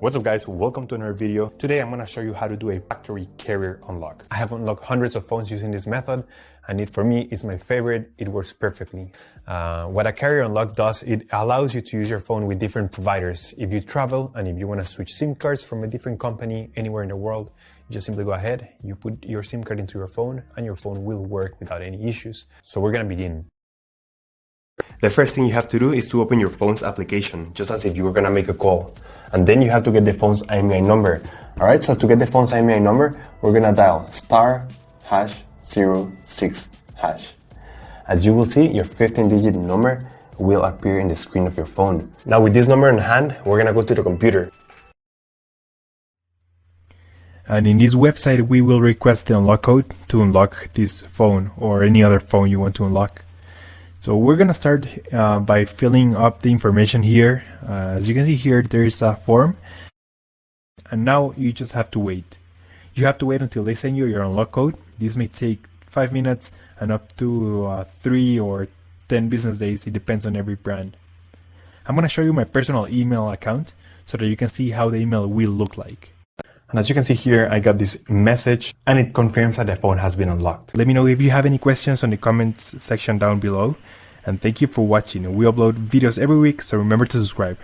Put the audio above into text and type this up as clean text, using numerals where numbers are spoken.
What's up guys, welcome to another video. Today I'm going to show you how to do a factory carrier unlock. I have unlocked hundreds of phones using this method and for me it's my favorite. It works perfectly. What a carrier unlock does, it allows you to use your phone with different providers. If you travel and if you want to switch SIM cards from a different company anywhere in the world, you just simply go ahead, you put your SIM card into your phone and your phone will work without any issues. So we're going to begin. The first thing you have to do is to open your phone's application, just as if you were gonna make a call. And then you have to get the phone's IMEI number. Alright, so to get the phone's IMEI number, we're gonna dial *#06#. As you will see, your 15-digit number will appear in the screen of your phone. Now with this number in hand, we're gonna go to the computer. And in this website, we will request the unlock code to unlock this phone or any other phone you want to unlock. So we're going to start by filling up the information here. As you can see here, there is a form. And now you just have to wait. You have to wait until they send you your unlock code. This may take 5 minutes and up to 3 or 10 business days. It depends on every brand. I'm going to show you my personal email account so that you can see how the email will look like. And as you can see here, I got this message and it confirms that the phone has been unlocked. Let me know if you have any questions on the comments section down below. And thank you for watching. We upload videos every week, so remember to subscribe.